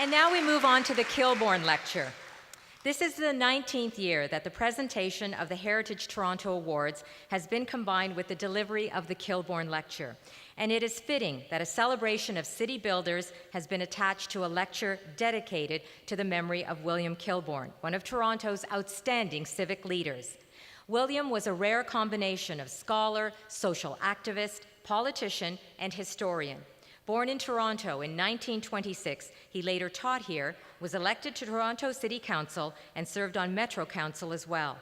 And now we move on to the Kilbourn Lecture. This is the 19th year that the presentation of the Heritage Toronto Awards has been combined with the delivery of the Kilbourn Lecture. And it is fitting that a celebration of city builders has been attached to a lecture dedicated to the memory of William Kilbourn, one of Toronto's outstanding civic leaders. William was a rare combination of scholar, social activist, politician, and historian. Born in Toronto in 1926, he later taught here, was elected to Toronto City Council, and served on Metro Council as well.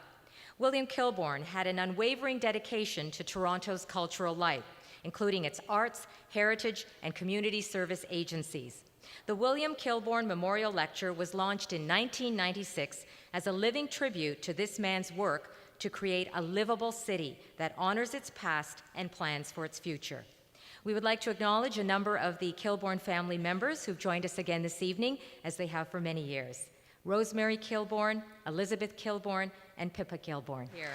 William Kilbourn had an unwavering dedication to Toronto's cultural life, including its arts, heritage, and community service agencies. The William Kilbourn Memorial Lecture was launched in 1996 as a living tribute to this man's work to create a livable city that honors its past and plans for its future. We would like to acknowledge a number of the Kilbourn family members who've joined us again this evening, as they have for many years. Rosemary Kilbourn, Elizabeth Kilbourn, and Pippa Kilbourn. Here.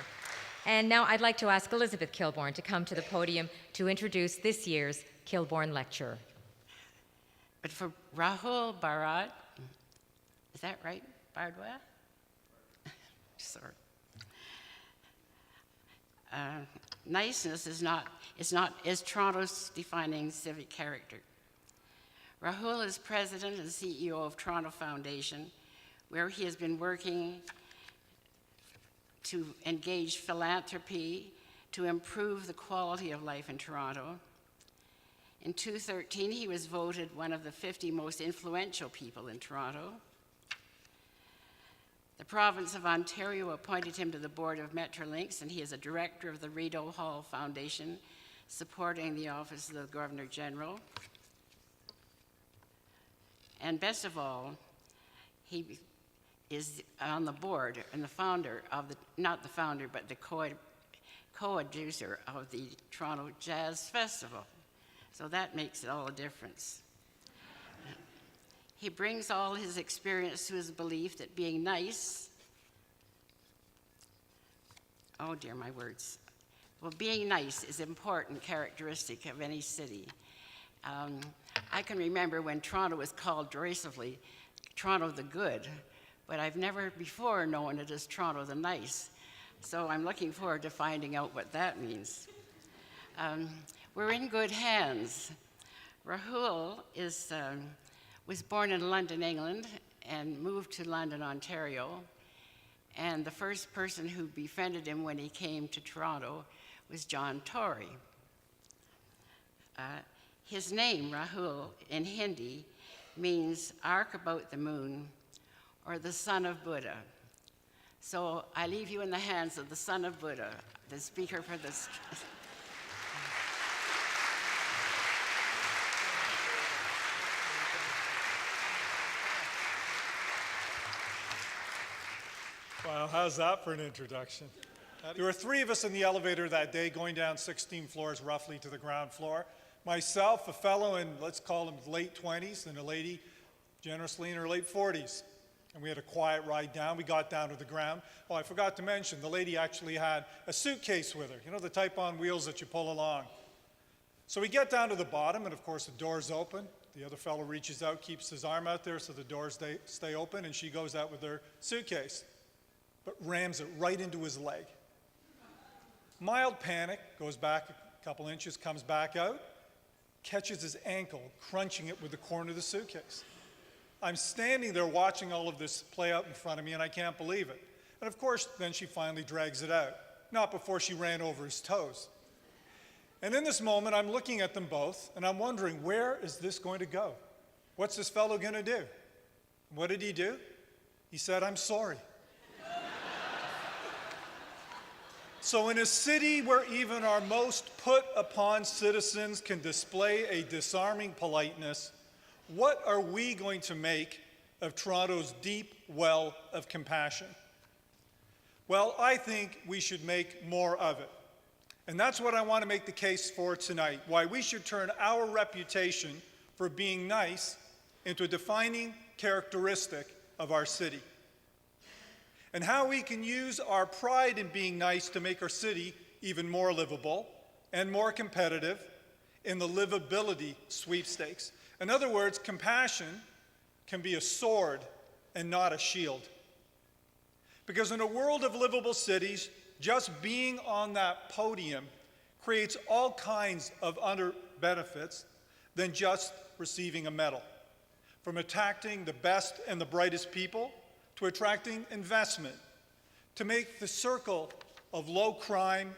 And now I'd like to ask Elizabeth Kilbourn to come to the podium to introduce this year's Kilbourn Lecturer. But for Rahul Bhardwaj, is that right, Bhardwaj? Sorry. Niceness is Toronto's defining civic character. Rahul is president and CEO of Toronto Foundation, where he has been working to engage philanthropy to improve the quality of life in Toronto. In 2013, he was voted one of the 50 most influential people in Toronto. The province of Ontario appointed him to the board of Metrolinx, and he is a director of the Rideau Hall Foundation, supporting the office of the Governor General. And best of all, he is on the board and the founder of the, not the founder, but the co-producer of the Toronto Jazz Festival. So that makes all the difference. He brings all his experience to his belief that being nice, oh dear, my words. Well, being nice is an important characteristic of any city. I can remember when Toronto was called derisively Toronto the Good, but I've never before known it as Toronto the Nice. So I'm looking forward to finding out what that means. We're in good hands. Rahul was born in London, England, and moved to London, Ontario. And the first person who befriended him when he came to Toronto was John Tory. His name, Rahul, in Hindi, means arc about the moon, or the son of Buddha. So I leave you in the hands of the son of Buddha, the speaker for this. Wow, how's that for an introduction? There were 3 of us in the elevator that day, going down 16 floors roughly to the ground floor. Myself, a fellow in, let's call him late 20s, and a lady generously in her late 40s. And we had a quiet ride down. We got down to the ground. Oh, I forgot to mention, the lady actually had a suitcase with her, you know, the type on wheels that you pull along. So we get down to the bottom, and of course the door's open. The other fellow reaches out, keeps his arm out there so the doors stay open, and she goes out with her suitcase, but rams it right into his leg. Mild panic, goes back a couple inches, comes back out, catches his ankle, crunching it with the corner of the suitcase. I'm standing there watching all of this play out in front of me, and I can't believe it. And of course, then she finally drags it out, not before she ran over his toes. And in this moment, I'm looking at them both, and I'm wondering, where is this going to go? What's this fellow going to do? What did he do? He said, "I'm sorry." So in a city where even our most put-upon citizens can display a disarming politeness, what are we going to make of Toronto's deep well of compassion? Well, I think we should make more of it. And that's what I want to make the case for tonight, why we should turn our reputation for being nice into a defining characteristic of our city. And how we can use our pride in being nice to make our city even more livable and more competitive in the livability sweepstakes. In other words, compassion can be a sword and not a shield. Because in a world of livable cities, just being on that podium creates all kinds of other benefits than just receiving a medal. From attracting the best and the brightest people, to attracting investment, to make the circle of low crime,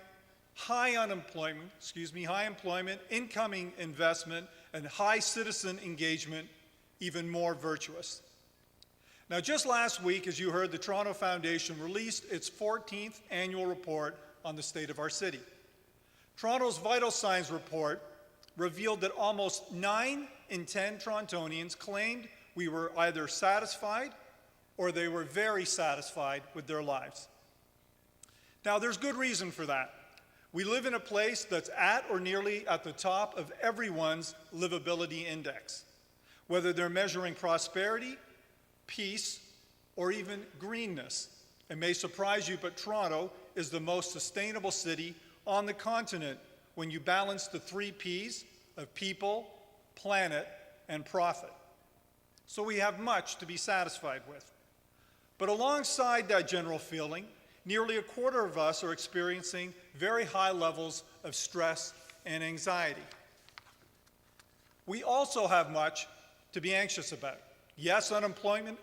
high employment, incoming investment, and high citizen engagement even more virtuous. Now, just last week, as you heard, the Toronto Foundation released its 14th annual report on the state of our city. Toronto's Vital Signs report revealed that almost 9 in 10 Torontonians claimed we were either satisfied or they were very satisfied with their lives. Now, there's good reason for that. We live in a place that's at or nearly at the top of everyone's livability index, whether they're measuring prosperity, peace, or even greenness. It may surprise you, but Toronto is the most sustainable city on the continent when you balance the 3 Ps of people, planet, and profit. So we have much to be satisfied with. But alongside that general feeling, nearly a quarter of us are experiencing very high levels of stress and anxiety. We also have much to be anxious about. Yes, employment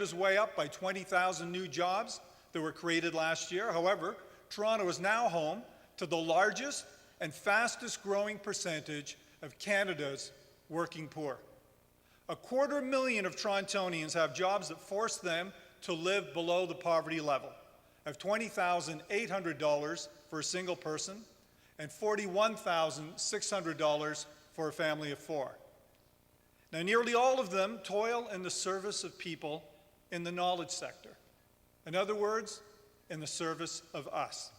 is way up by 20,000 new jobs that were created last year. However, Toronto is now home to the largest and fastest growing percentage of Canada's working poor. 250,000 of Torontonians have jobs that force them to live below the poverty level of $20,800 for a single person and $41,600 for a family of 4. Now, nearly all of them toil in the service of people in the knowledge sector. In other words, in the service of us.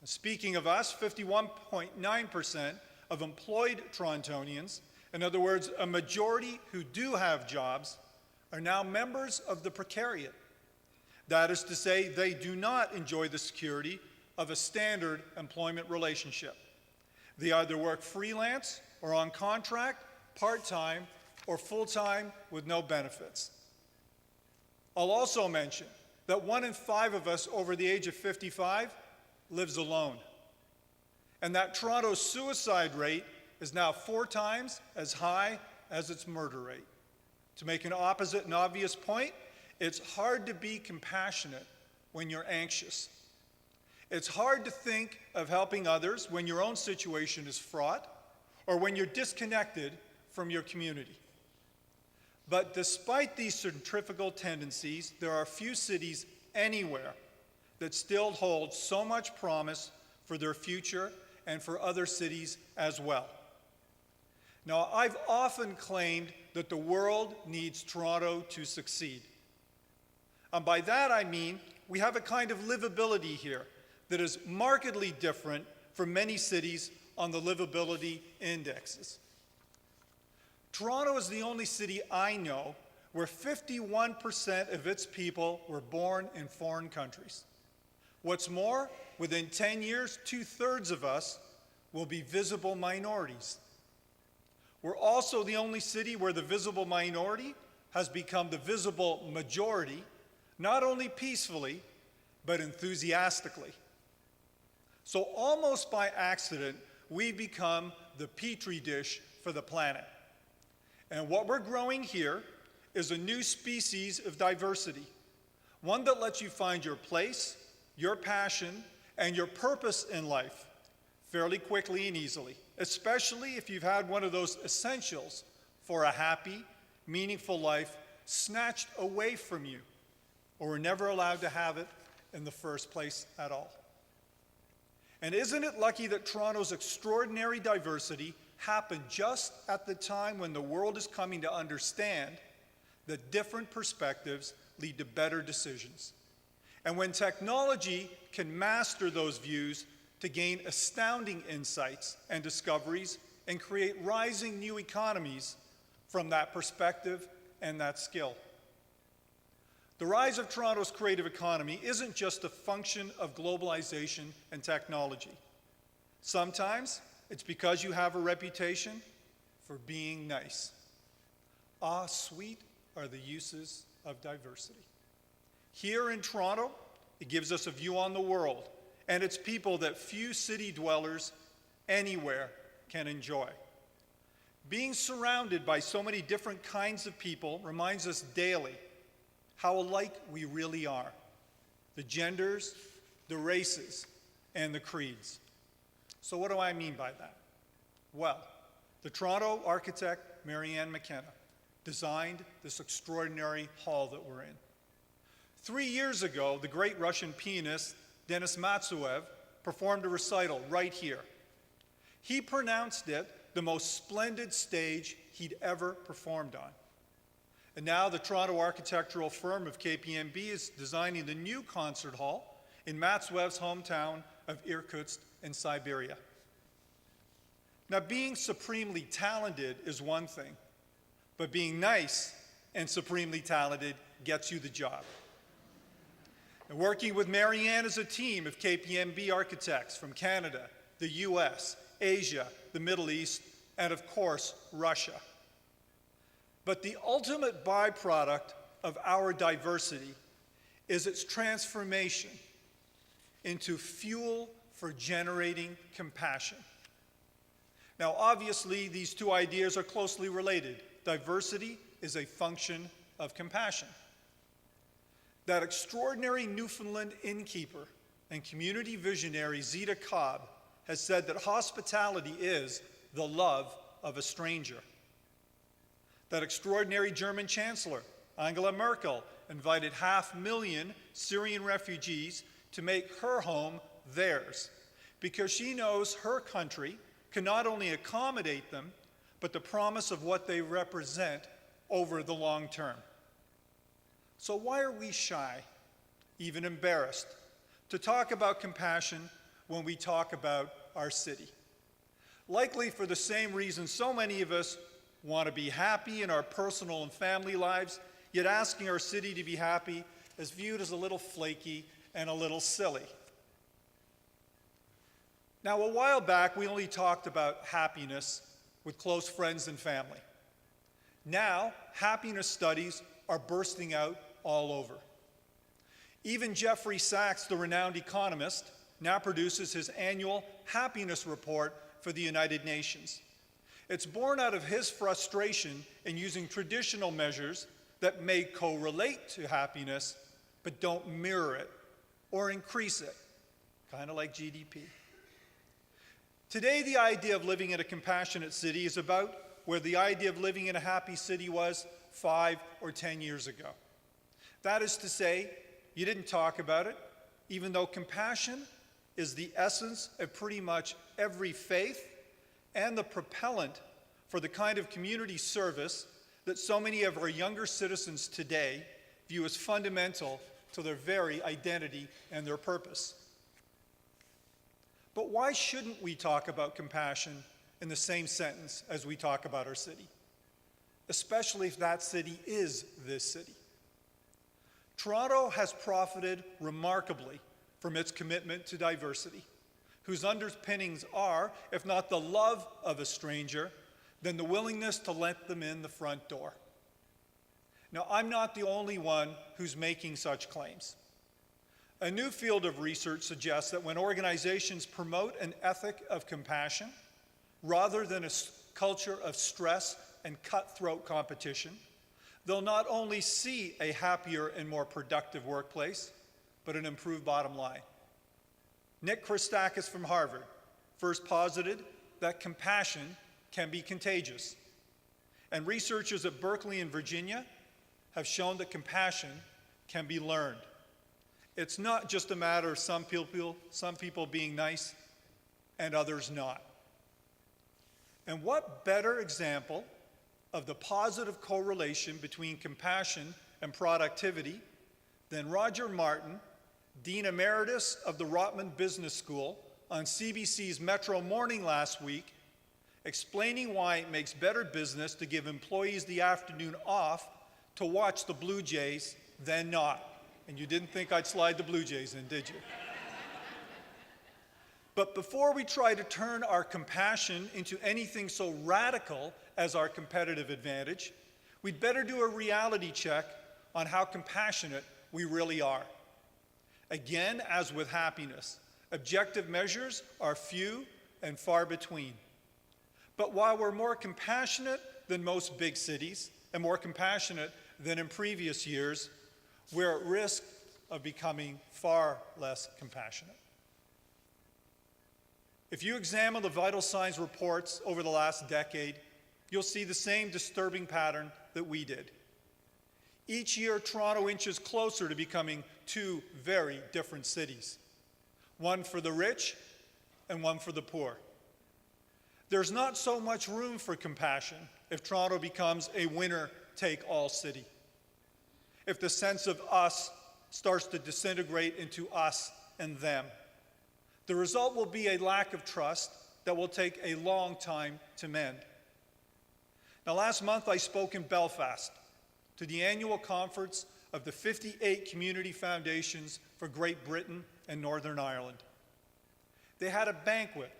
Speaking of us, 51.9% of employed Torontonians, in other words, a majority who do have jobs, are now members of the precariat. That is to say, they do not enjoy the security of a standard employment relationship. They either work freelance or on contract, part-time, or full-time with no benefits. I'll also mention that 1 in 5 of us over the age of 55 lives alone, and that Toronto's suicide rate is now 4 times as high as its murder rate. To make an opposite and obvious point, it's hard to be compassionate when you're anxious. It's hard to think of helping others when your own situation is fraught or when you're disconnected from your community. But despite these centrifugal tendencies, there are few cities anywhere that still hold so much promise for their future and for other cities as well. Now, I've often claimed that the world needs Toronto to succeed. And by that I mean we have a kind of livability here that is markedly different from many cities on the livability indexes. Toronto is the only city I know where 51% of its people were born in foreign countries. What's more, within 10 years, 2/3 of us will be visible minorities. We're also the only city where the visible minority has become the visible majority, not only peacefully, but enthusiastically. So almost by accident, we become the petri dish for the planet. And what we're growing here is a new species of diversity, one that lets you find your place, your passion, and your purpose in life fairly quickly and easily, especially if you've had one of those essentials for a happy, meaningful life snatched away from you, or were never allowed to have it in the first place at all. And isn't it lucky that Toronto's extraordinary diversity happened just at the time when the world is coming to understand that different perspectives lead to better decisions, and when technology can master those views to gain astounding insights and discoveries and create rising new economies from that perspective and that skill. The rise of Toronto's creative economy isn't just a function of globalization and technology. Sometimes it's because you have a reputation for being nice. Ah, sweet are the uses of diversity. Here in Toronto, it gives us a view on the world and its people that few city dwellers anywhere can enjoy. Being surrounded by so many different kinds of people reminds us daily how alike we really are. The genders, the races, and the creeds. So what do I mean by that? Well, the Toronto architect, Marianne McKenna, designed this extraordinary hall that we're in. 3 years ago, the great Russian pianist Denis Matsuev performed a recital right here. He pronounced it the most splendid stage he'd ever performed on. And now the Toronto architectural firm of KPMB is designing the new concert hall in Matsuev's hometown of Irkutsk in Siberia. Now, being supremely talented is one thing, but being nice and supremely talented gets you the job. And working with Marianne as a team of KPMB architects from Canada, the US, Asia, the Middle East, and of course, Russia. But the ultimate byproduct of our diversity is its transformation into fuel for generating compassion. Now, obviously, these two ideas are closely related. Diversity is a function of compassion. That extraordinary Newfoundland innkeeper and community visionary Zita Cobb has said that hospitality is the love of a stranger. That extraordinary German chancellor, Angela Merkel, invited 500,000 Syrian refugees to make her home theirs because she knows her country can not only accommodate them, but the promise of what they represent over the long term. So why are we shy, even embarrassed, to talk about compassion when we talk about our city? Likely for the same reason so many of us want to be happy in our personal and family lives, yet asking our city to be happy is viewed as a little flaky and a little silly. Now, a while back, we only talked about happiness with close friends and family. Now, happiness studies are bursting out all over. Even Jeffrey Sachs, the renowned economist, now produces his annual happiness report for the United Nations. It's born out of his frustration in using traditional measures that may correlate to happiness, but don't mirror it or increase it, kind of like GDP. Today, the idea of living in a compassionate city is about where the idea of living in a happy city was 5 or 10 years ago. That is to say, you didn't talk about it, even though compassion is the essence of pretty much every faith and the propellant for the kind of community service that so many of our younger citizens today view as fundamental to their very identity and their purpose. But why shouldn't we talk about compassion in the same sentence as we talk about our city? Especially if that city is this city. Toronto has profited remarkably from its commitment to diversity, whose underpinnings are, if not the love of a stranger, then the willingness to let them in the front door. Now, I'm not the only one who's making such claims. A new field of research suggests that when organizations promote an ethic of compassion, rather than a culture of stress and cutthroat competition, they'll not only see a happier and more productive workplace, but an improved bottom line. Nick Christakis from Harvard first posited that compassion can be contagious. And researchers at Berkeley in Virginia have shown that compassion can be learned. It's not just a matter of some people being nice and others not. And what better example of the positive correlation between compassion and productivity than Roger Martin, Dean Emeritus of the Rotman Business School, on CBC's Metro Morning last week, explaining why it makes better business to give employees the afternoon off to watch the Blue Jays than not. And you didn't think I'd slide the Blue Jays in, did you? But before we try to turn our compassion into anything so radical as our competitive advantage, we'd better do a reality check on how compassionate we really are. Again, as with happiness, objective measures are few and far between. But while we're more compassionate than most big cities and more compassionate than in previous years, we're at risk of becoming far less compassionate. If you examine the vital signs reports over the last decade, you'll see the same disturbing pattern that we did. Each year, Toronto inches closer to becoming two very different cities, one for the rich and one for the poor. There's not so much room for compassion if Toronto becomes a winner-take-all city. If the sense of us starts to disintegrate into us and them, the result will be a lack of trust that will take a long time to mend. Now, last month I spoke in Belfast to the annual conference of the 58 community foundations for Great Britain and Northern Ireland. They had a banquet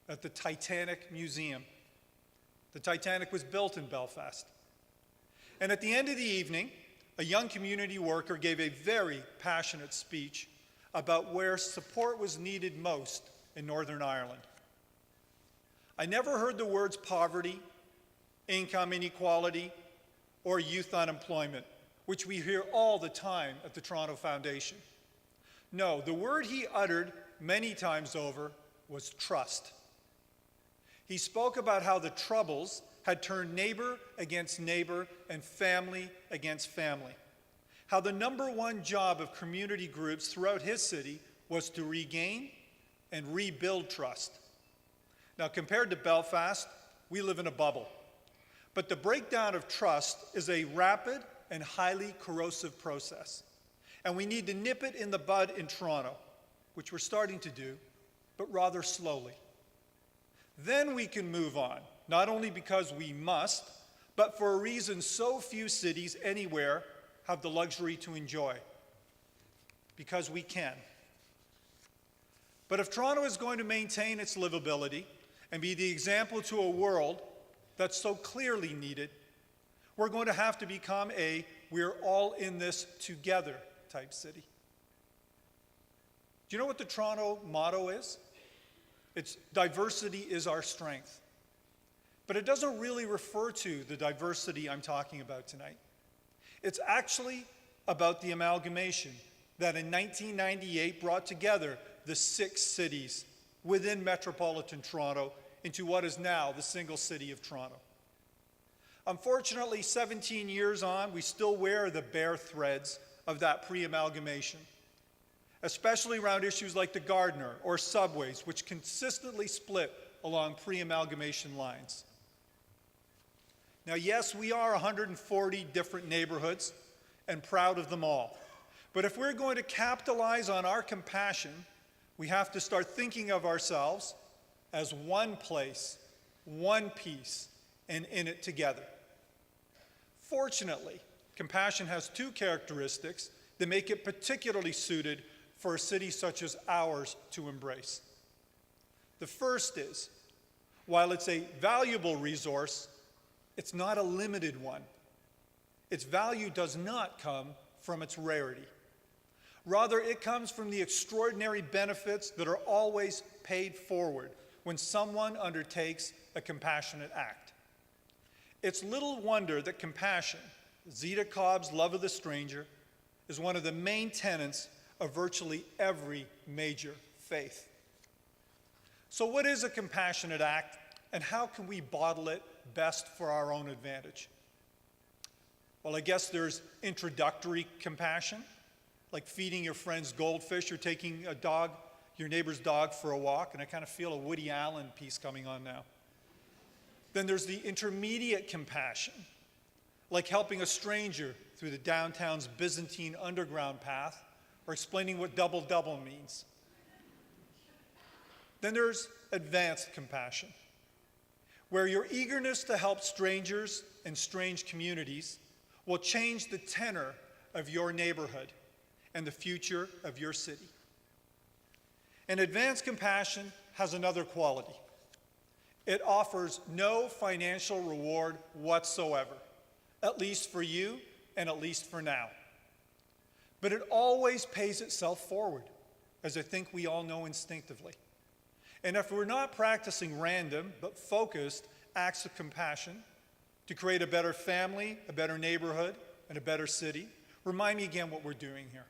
at the Titanic Museum. The Titanic was built in Belfast. And at the end of the evening, a young community worker gave a very passionate speech about where support was needed most in Northern Ireland. I never heard the words poverty, income inequality, or youth unemployment, which we hear all the time at the Toronto Foundation. No, the word he uttered many times over was trust. He spoke about how the Troubles had turned neighbor against neighbor and family against family. How the number one job of community groups throughout his city was to regain and rebuild trust. Now, compared to Belfast, we live in a bubble. But the breakdown of trust is a rapid and highly corrosive process. And we need to nip it in the bud in Toronto, which we're starting to do, but rather slowly. Then we can move on, not only because we must, but for a reason so few cities anywhere have the luxury to enjoy. Because we can. But if Toronto is going to maintain its livability and be the example to a world that's so clearly needed, we're going to have to become a we're all in this together type city. Do you know what the Toronto motto is? It's diversity is our strength. But it doesn't really refer to the diversity I'm talking about tonight. It's actually about the amalgamation that in 1998 brought together the 6 cities within metropolitan Toronto into what is now the single city of Toronto. Unfortunately, 17 years on, we still wear the bare threads of that pre-amalgamation, especially around issues like the Gardiner or subways, which consistently split along pre-amalgamation lines. Now, yes, we are 140 different neighborhoods and proud of them all. But if we're going to capitalize on our compassion, we have to start thinking of ourselves as one place, one piece, and in it together. Fortunately, compassion has 2 characteristics that make it particularly suited for a city such as ours to embrace. The first is, while it's a valuable resource, it's not a limited one. Its value does not come from its rarity. Rather, it comes from the extraordinary benefits that are always paid forward when someone undertakes a compassionate act. It's little wonder that compassion, Zita Cobb's love of the stranger, is one of the main tenets of virtually every major faith. So what is a compassionate act, and how can we bottle it best for our own advantage? Well, I guess there's introductory compassion, like feeding your friend's goldfish or taking your neighbor's dog for a walk, and I kind of feel a Woody Allen piece coming on now. Then there's the intermediate compassion, like helping a stranger through the downtown's Byzantine underground path or explaining what double-double means. Then there's advanced compassion, where your eagerness to help strangers and strange communities will change the tenor of your neighborhood and the future of your city. And advanced compassion has another quality. It offers no financial reward whatsoever, at least for you and at least for now. But it always pays itself forward, as I think we all know instinctively. And if we're not practicing random but focused acts of compassion to create a better family, a better neighborhood, and a better city, remind me again what we're doing here.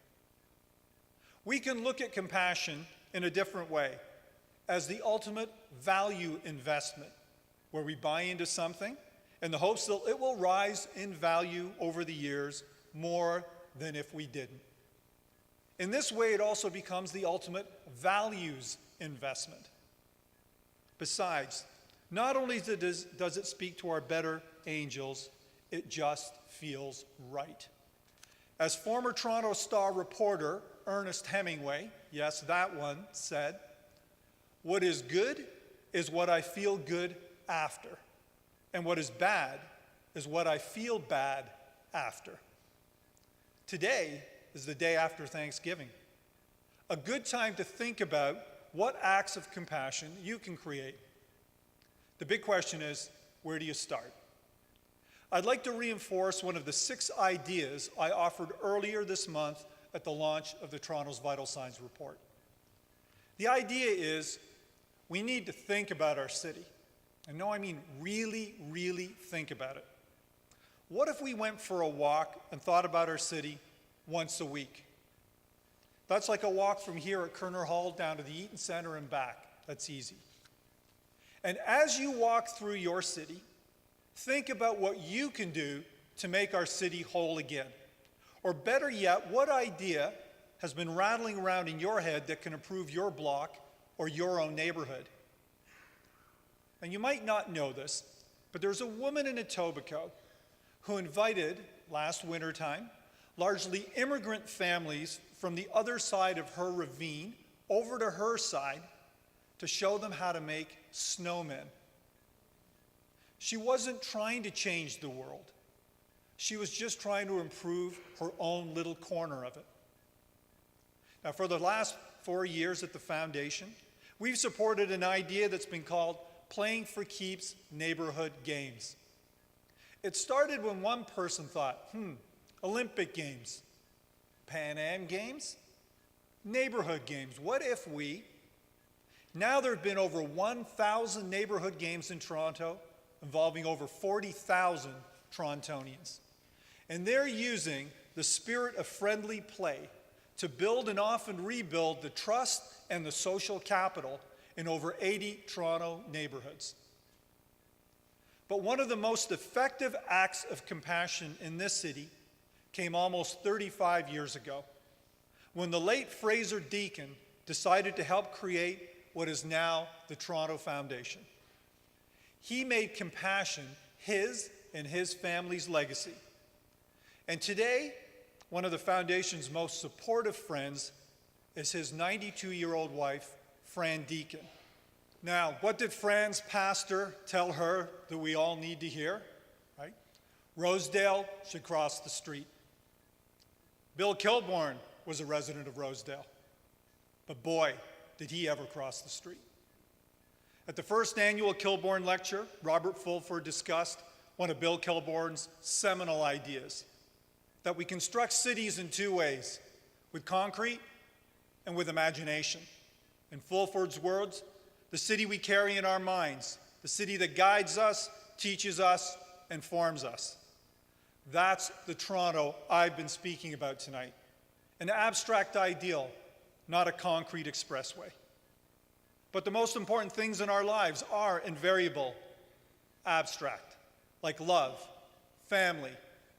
We can look at compassion in a different way, as the ultimate value investment, where we buy into something in the hopes that it will rise in value over the years more than if we didn't. In this way, it also becomes the ultimate values investment. Besides, not only does it speak to our better angels, it just feels right. As former Toronto Star reporter Ernest Hemingway, yes, that one, said, "What is good is what I feel good after, and what is bad is what I feel bad after." Today is the day after Thanksgiving, a good time to think about what acts of compassion you can create. The big question is, where do you start? I'd like to reinforce one of the 6 ideas I offered earlier this month at the launch of the Toronto's Vital Signs Report. The idea is we need to think about our city. And no, I mean really, really think about it. What if we went for a walk and thought about our city once a week? That's like a walk from here at Kerner Hall down to the Eaton Centre and back. That's easy. And as you walk through your city, think about what you can do to make our city whole again. Or better yet, what idea has been rattling around in your head that can improve your block or your own neighborhood? And you might not know this, but there's a woman in Etobicoke who invited, last wintertime, largely immigrant families from the other side of her ravine over to her side to show them how to make snowmen. She wasn't trying to change the world. She was just trying to improve her own little corner of it. Now, for the last 4 years at the foundation, we've supported an idea that's been called Playing for Keeps Neighborhood Games. It started when one person thought, Olympic Games, Pan Am Games, neighborhood games. What if we? Now there have been over 1,000 neighborhood games in Toronto involving over 40,000 Torontonians. And they're using the spirit of friendly play to build and often rebuild the trust and the social capital in over 80 Toronto neighborhoods. But one of the most effective acts of compassion in this city came almost 35 years ago, when the late Fraser Deakin decided to help create what is now the Toronto Foundation. He made compassion his and his family's legacy. And today, one of the Foundation's most supportive friends is his 92-year-old wife, Fran Deakin. Now, what did Fran's pastor tell her that we all need to hear? Right? Rosedale should cross the street. Bill Kilbourn was a resident of Rosedale, but boy, did he ever cross the street. At the first annual Kilborn Lecture, Robert Fulford discussed one of Bill Kilbourn's seminal ideas, that we construct cities in 2 ways, with concrete and with imagination. In Fulford's words, the city we carry in our minds, the city that guides us, teaches us, and forms us. That's the Toronto I've been speaking about tonight. An abstract ideal, not a concrete expressway. But the most important things in our lives are invariable, abstract, like love, family,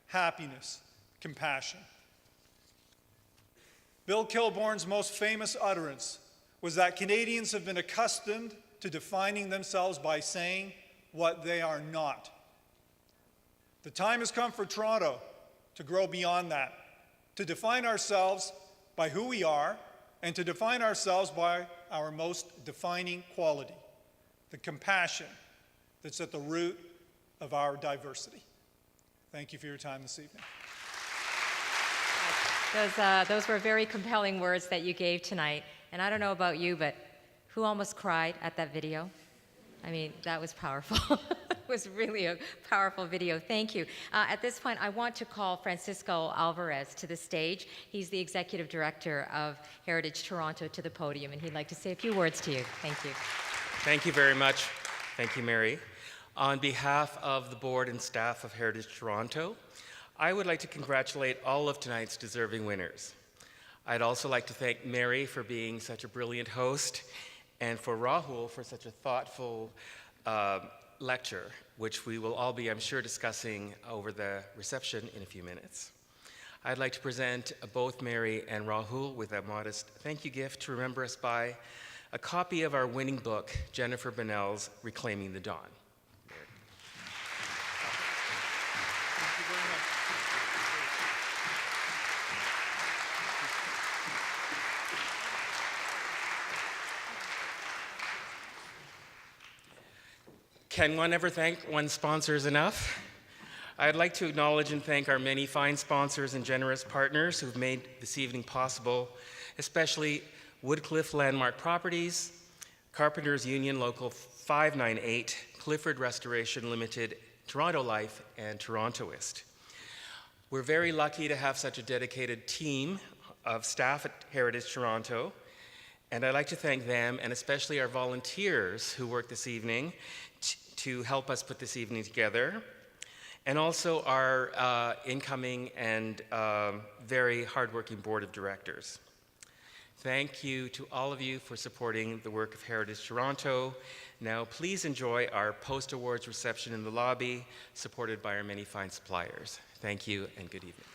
happiness, compassion. Bill Kilbourn's most famous utterance was that Canadians have been accustomed to defining themselves by saying what they are not. The time has come for Toronto to grow beyond that, to define ourselves by who we are, and to define ourselves by our most defining quality, the compassion that's at the root of our diversity. Thank you for your time this evening. Those were very compelling words that you gave tonight. And I don't know about you, but who almost cried at that video? I mean, that was powerful. It was really a powerful video. Thank you. At this point, I want to call Francisco Alvarez to the stage. He's the Executive Director of Heritage Toronto to the podium, and he'd like to say a few words to you. Thank you. Thank you very much. Thank you, Mary. On behalf of the board and staff of Heritage Toronto, I would like to congratulate all of tonight's deserving winners. I'd also like to thank Mary for being such a brilliant host, and for Rahul for such a thoughtful lecture, which we will all be, I'm sure, discussing over the reception in a few minutes. I'd like to present both Mary and Rahul with a modest thank you gift to remember us by, a copy of our winning book, Jennifer Bonnell's Reclaiming the Dawn. Can one ever thank one's sponsors enough? I'd like to acknowledge and thank our many fine sponsors and generous partners who've made this evening possible, especially Woodcliff Landmark Properties, Carpenters Union Local 598, Clifford Restoration Limited, Toronto Life, and Torontoist. We're very lucky to have such a dedicated team of staff at Heritage Toronto, and I'd like to thank them, and especially our volunteers who work this evening to help us put this evening together, and also our incoming and very hardworking board of directors. Thank you to all of you for supporting the work of Heritage Toronto. Now please enjoy our post-awards reception in the lobby, supported by our many fine suppliers. Thank you and good evening.